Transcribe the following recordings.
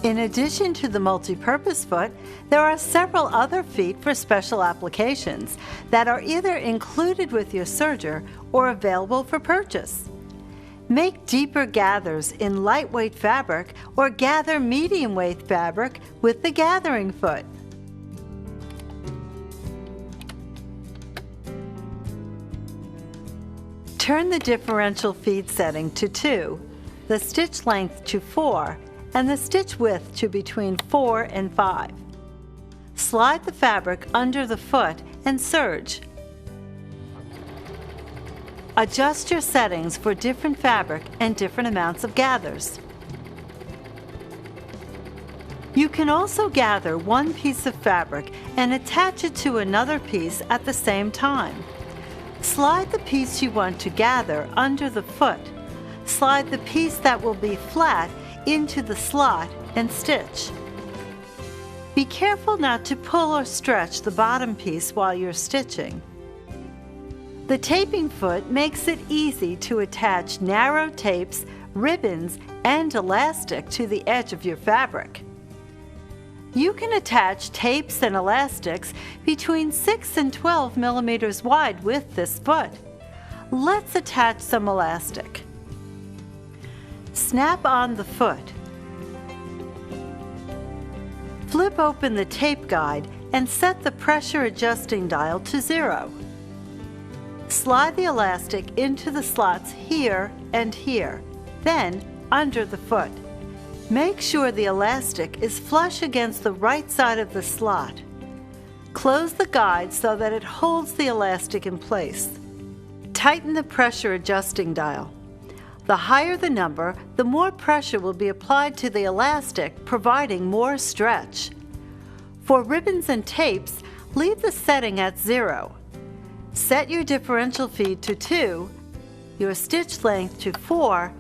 In addition to the multi-purpose foot, there are several other feet for special applications that are either included with your serger or available for purchase. Make deeper gathers in lightweight fabric or gather medium weight fabric with the gathering foot. Turn the differential feed setting to 2, the stitch length to 4, and the stitch width to between 4 and 5. Slide the fabric under the foot and serge. Adjust your settings for different fabric and different amounts of gathers. You can also gather one piece of fabric and attach it to another piece at the same time. Slide the piece you want to gather under the foot. Slide the piece that will be flat into the slot and stitch. Be careful not to pull or stretch the bottom piece while you're stitching. The taping foot makes it easy to attach narrow tapes, ribbons, and elastic to the edge of your fabric. You can attach tapes and elastics between 6 and 12 millimeters wide with this foot. Let's attach some elastic. Snap on the foot. Flip open the tape guide and set the pressure adjusting dial to 0. Slide the elastic into the slots here and here, then under the foot. Make sure the elastic is flush against the right side of the slot. Close the guide so that it holds the elastic in place. Tighten the pressure adjusting dial. The higher the number, the more pressure will be applied to the elastic, providing more stretch. For ribbons and tapes, leave the setting at 0. Set your differential feed to 2, your stitch length to 4,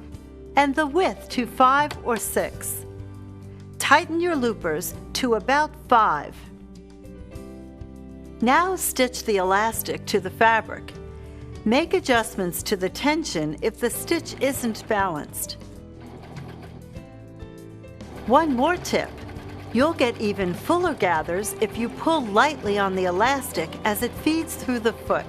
and the width to 5 or 6. Tighten your loopers to about 5. Now stitch the elastic to the fabric. Make adjustments to the tension if the stitch isn't balanced. One more tip. You'll get even fuller gathers if you pull lightly on the elastic as it feeds through the foot.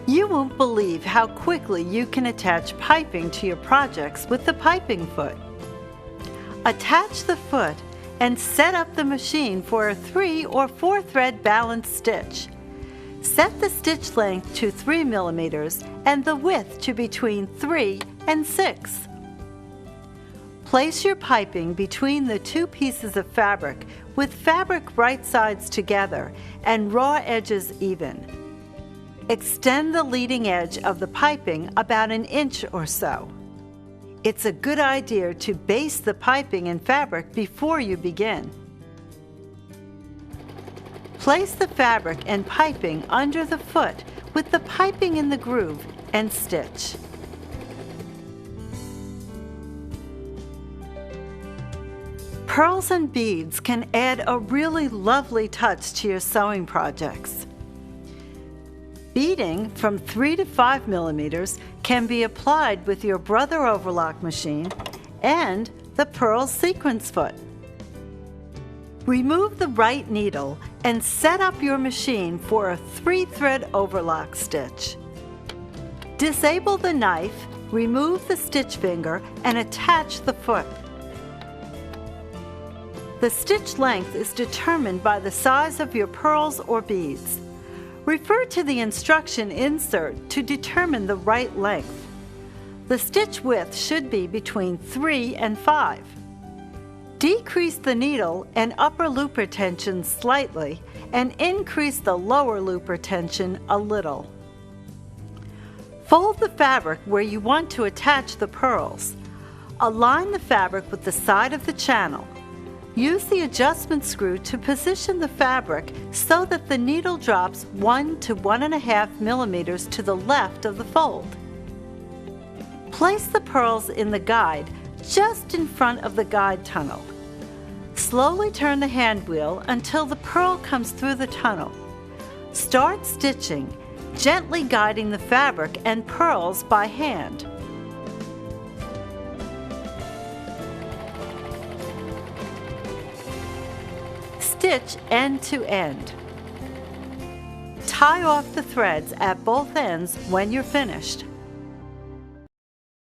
You won't believe how quickly you can attach piping to your projects with the piping foot. Attach the foot and set up the machine for a 3 or 4 thread balanced stitch. Set the stitch length to 3 millimeters and the width to between 3 and 6. Place your piping between the 2 pieces of fabric with fabric right sides together and raw edges even. Extend the leading edge of the piping about an inch or so. It's a good idea to baste the piping in fabric before you begin. Place the fabric and piping under the foot with the piping in the groove and stitch. Pearls and beads can add a really lovely touch to your sewing projects. Beading from 3 to 5 millimeters can be applied with your Brother overlock machine and the pearl sequence foot. Remove the right needle and set up your machine for a 3-thread overlock stitch. Disable the knife, remove the stitch finger, and attach the foot. The stitch length is determined by the size of your pearls or beads. Refer to the instruction insert to determine the right length. The stitch width should be between 3 and 5. Decrease the needle and upper looper tension slightly and increase the lower looper tension a little. Fold the fabric where you want to attach the pearls. Align the fabric with the side of the channel. Use the adjustment screw to position the fabric so that the needle drops 1 to 1.5 millimeters to the left of the fold. Place the pearls in the guide just in front of the guide tunnel. Slowly turn the hand wheel until the pearl comes through the tunnel. Start stitching, gently guiding the fabric and pearls by hand. Stitch end to end. Tie off the threads at both ends when you're finished.